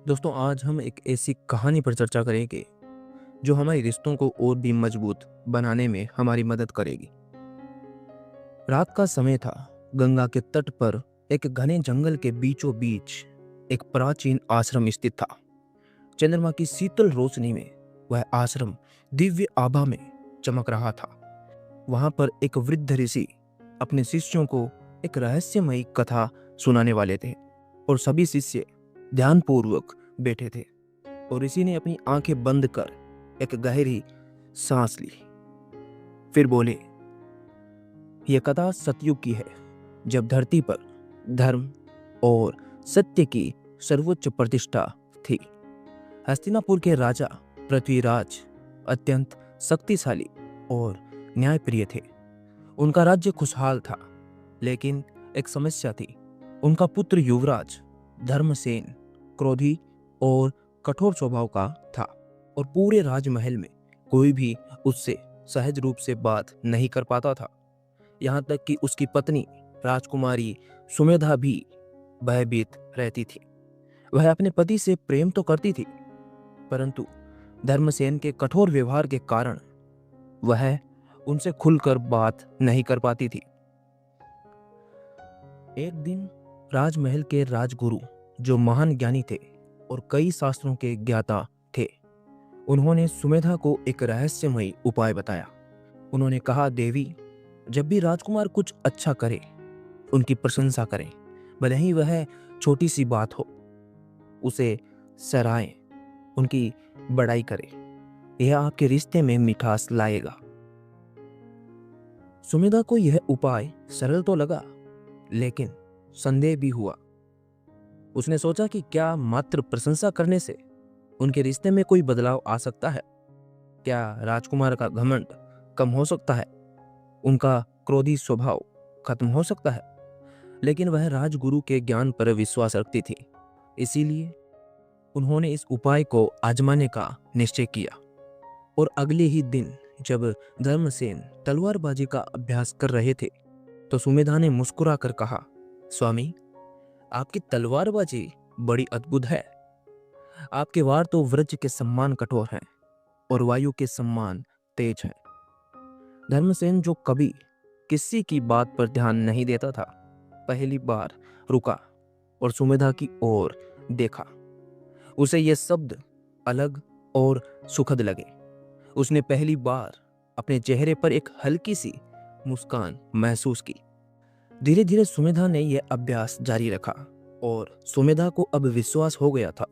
दोस्तों, आज हम एक ऐसी कहानी पर चर्चा करेंगे जो हमारे रिश्तों को और भी मजबूत बनाने में हमारी मदद करेगी। रात का समय था। गंगा के तट पर एक घने जंगल के बीचों बीच एक प्राचीन आश्रम स्थित था। चंद्रमा की शीतल रोशनी में वह आश्रम दिव्य आभा में चमक रहा था। वहां पर एक वृद्ध ऋषि अपने शिष्यों को एक रहस्यमयी कथा सुनाने वाले थे और सभी शिष्य ध्यानपूर्वक बैठे थे। और ऋषि ने अपनी आंखें बंद कर एक गहरी सांस ली। फिर बोले, यह कथा सतयुग की है, जब धरती पर धर्म और सत्य की सर्वोच्च प्रतिष्ठा थी। हस्तिनापुर के राजा पृथ्वीराज अत्यंत शक्तिशाली और न्यायप्रिय थे। उनका राज्य खुशहाल था, लेकिन एक समस्या थी। उनका पुत्र युवराज धर्मसेन क्रोधी और कठोर स्वभाव का था और पूरे राजमहल में कोई भी उससे सहज रूप से बात नहीं कर पाता था। यहाँ तक कि उसकी पत्नी राजकुमारी सुमेधा भी भयभीत रहती थी। वह अपने पति से प्रेम तो करती थी, परंतु धर्मसेन के कठोर व्यवहार के कारण वह उनसे खुलकर बात नहीं कर पाती थी। एक दिन राजमहल के राजगुरु, जो महान ज्ञानी थे और कई शास्त्रों के ज्ञाता थे, उन्होंने सुमेधा को एक रहस्यमयी उपाय बताया। उन्होंने कहा, देवी, जब भी राजकुमार कुछ अच्छा करे, उनकी प्रशंसा करें, भले ही वह छोटी सी बात हो। उसे सराहें, उनकी बड़ाई करें। यह आपके रिश्ते में मिठास लाएगा। सुमेधा को यह उपाय सरल तो लगा, लेकिन संदेह भी हुआ। उसने सोचा कि क्या मात्र प्रशंसा करने से उनके रिश्ते में कोई बदलाव आ सकता है? क्या राजकुमार का घमंड कम हो सकता है? उनका क्रोधी स्वभाव खत्म हो सकता है? लेकिन वह राजगुरु के ज्ञान पर विश्वास रखती थी, इसीलिए उन्होंने इस उपाय को आजमाने का निश्चय किया। और अगले ही दिन जब धर्मसेन तलवारबाजी का अभ्यास कर रहे थे, तो सुमेधा ने मुस्कुराकर कहा, स्वामी, आपकी तलवारबाजी बड़ी अद्भुत है। आपके वार तो वज्र के सम्मान कठोर हैं और वायु के सम्मान तेज हैं। धर्मसेन, जो कभी किसी की बात पर ध्यान नहीं देता था, पहली बार रुका और सुमेधा की ओर देखा। उसे ये शब्द अलग और सुखद लगे। उसने पहली बार अपने चेहरे पर एक हल्की सी मुस्कान महसूस की। धीरे धीरे सुमेधा ने यह अभ्यास जारी रखा और सुमेधा को अब विश्वास हो गया था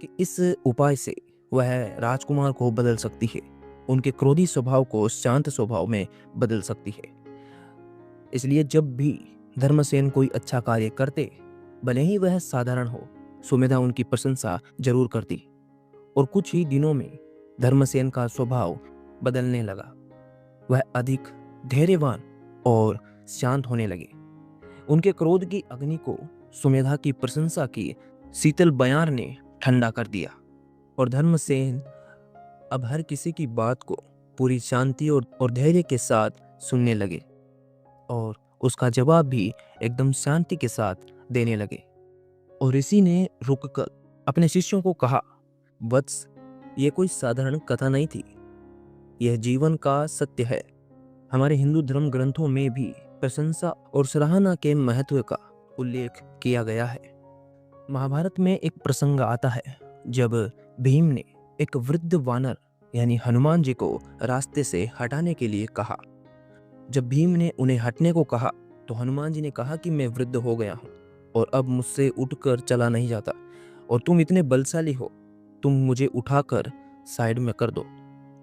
कि इस उपाय से वह राजकुमार को बदल सकती है, उनके क्रोधी स्वभाव को शांत स्वभाव में बदल सकती है। इसलिए जब भी धर्मसेन कोई अच्छा कार्य करते, भले ही वह साधारण हो, सुमेधा उनकी प्रशंसा जरूर करती। और कुछ ही दिनों में धर्मसेन का स्वभाव बदलने लगा। वह अधिक धैर्यवान और शांत होने लगे। उनके क्रोध की अग्नि को सुमेधा की प्रशंसा की शीतल बयान ने ठंडा कर दिया और धर्मसेन अब हर किसी की बात को पूरी शांति और धैर्य के साथ सुनने लगे और उसका जवाब भी एकदम शांति के साथ देने लगे। और ऋषि ने रुककर अपने शिष्यों को कहा, वत्स, यह कोई साधारण कथा नहीं थी, यह जीवन का सत्य है। हमारे हिंदू धर्म ग्रंथों में भी प्रशंसा और सराहना के महत्व का उल्लेख किया गया है। महाभारत में एक प्रसंग आता है जब भीम ने एक वृद्ध वानर यानी हनुमान जी को रास्ते से हटाने के लिए कहा। जब भीम ने उन्हें हटने को कहा, तो हनुमान जी ने कहा कि मैं वृद्ध हो गया हूँ और अब मुझसे उठकर चला नहीं जाता, और तुम इतने बलशाली हो, तुम मुझे उठाकर साइड में कर दो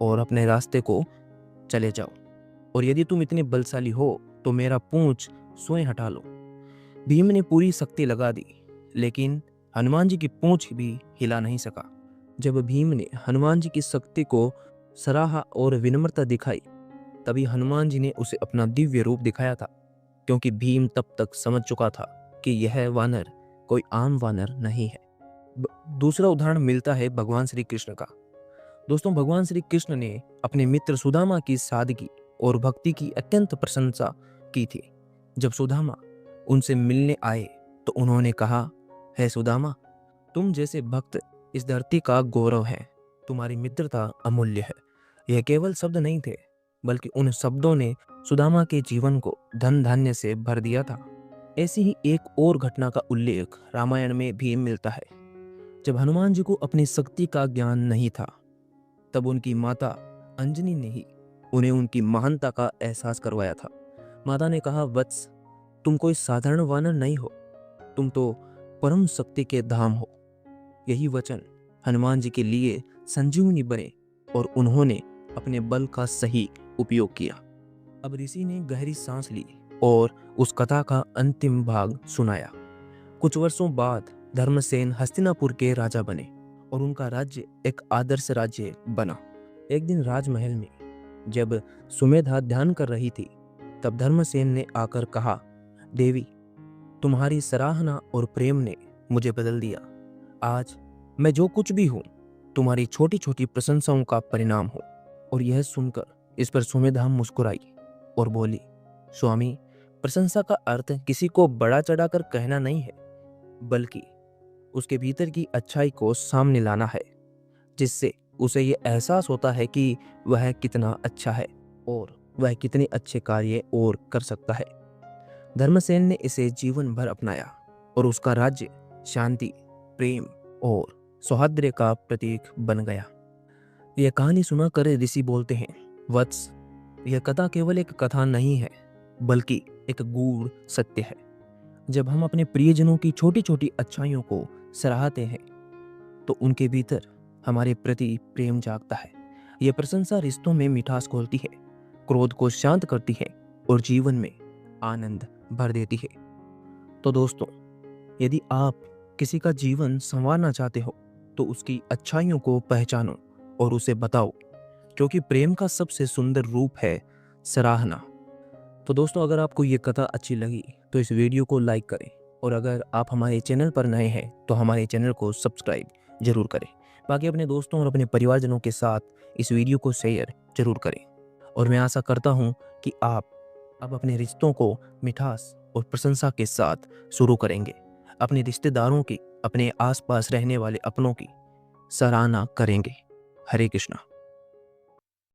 और अपने रास्ते को चले जाओ। और यदि तुम इतने बलशाली हो तो मेरा पूंछ स्वयं हटा लो। भीम ने पूरी शक्ति लगा दी, लेकिन हनुमान जी की पूंछ भी हिला नहीं सका। जब भीम ने हनुमान जी की शक्ति को सराहा और विनम्रता दिखाई, तभी हनुमान जी ने उसे अपना दिव्य रूप दिखाया था, क्योंकि भीम तब तक समझ चुका था कि यह वानर कोई आम वानर नहीं है। दूसरा उदाहरण मिलता है भगवान श्री कृष्ण का। दोस्तों, भगवान श्री कृष्ण ने अपने मित्र सुदामा की सादगी और भक्ति की अत्यंत प्रशंसा की थी। जब सुदामा उनसे मिलने आए तो उन्होंने कहा, हे सुदामा, तुम जैसे भक्त इस धरती का गौरव है, तुम्हारी मित्रता अमूल्य है। यह केवल शब्द नहीं थे, बल्कि उन शब्दों ने सुदामा के जीवन को धन धान्य से भर दिया था। ऐसी ही एक और घटना का उल्लेख रामायण में भी मिलता है। जब हनुमान जी को अपनी शक्ति का ज्ञान नहीं था, तब उनकी माता अंजनी ने ही उन्हें उनकी महानता का एहसास करवाया था। माता ने कहा, वत्स, तुम कोई साधारण वानर नहीं हो, तुम तो परम शक्ति के धाम हो। यही वचन हनुमान जी के लिए संजीवनी बने और उन्होंने अपने बल का सही उपयोग किया। अब ऋषि ने गहरी सांस ली और उस कथा का अंतिम भाग सुनाया। कुछ वर्षों बाद धर्मसेन हस्तिनापुर के राजा बने और उनका राज्य एक आदर्श राज्य बना। एक दिन राजमहल में जब सुमेधा ध्यान कर रही थी, तब धर्मसेन ने आकर कहा, देवी, तुम्हारी सराहना और प्रेम ने मुझे बदल दिया। आज मैं जो कुछ भी हूँ, तुम्हारी छोटी छोटी प्रशंसाओं का परिणाम हूँ। और यह सुनकर इस पर सुमेधा मुस्कुराई और बोली, स्वामी, प्रशंसा का अर्थ किसी को बड़ा चढ़ाकर कहना नहीं है, बल्कि उसके भीतर की अच्छाई को सामने लाना है, जिससे उसे ये एहसास होता है कि वह कितना अच्छा है और वह कितने अच्छे कार्य और कर सकता है। धर्मसेन ने इसे जीवन भर अपनाया और उसका राज्य शांति, प्रेम और सौहार्द का प्रतीक बन गया। यह कहानी सुनाकर ऋषि बोलते हैं, वत्स, यह कथा केवल एक कथा नहीं है, बल्कि एक गूढ़ सत्य है। जब हम अपने प्रियजनों की छोटी छोटी अच्छाइयों को सराहते हैं, तो उनके भीतर हमारे प्रति प्रेम जागता है। यह प्रशंसा रिश्तों में मिठास घोलती है, क्रोध को शांत करती है और जीवन में आनंद भर देती है। तो दोस्तों, यदि आप किसी का जीवन संवारना चाहते हो, तो उसकी अच्छाइयों को पहचानो और उसे बताओ, क्योंकि प्रेम का सबसे सुंदर रूप है सराहना। तो दोस्तों, अगर आपको ये कथा अच्छी लगी तो इस वीडियो को लाइक करें, और अगर आप हमारे चैनल पर नए हैं तो हमारे चैनल को सब्सक्राइब जरूर करें। बाकी अपने दोस्तों और अपने परिवारजनों के साथ इस वीडियो को शेयर जरूर करें। और मैं आशा करता हूँ कि आप अब अपने रिश्तों को मिठास और प्रशंसा के साथ शुरू करेंगे, अपने रिश्तेदारों की, अपने आसपास रहने वाले अपनों की सराहना करेंगे। हरे कृष्णा।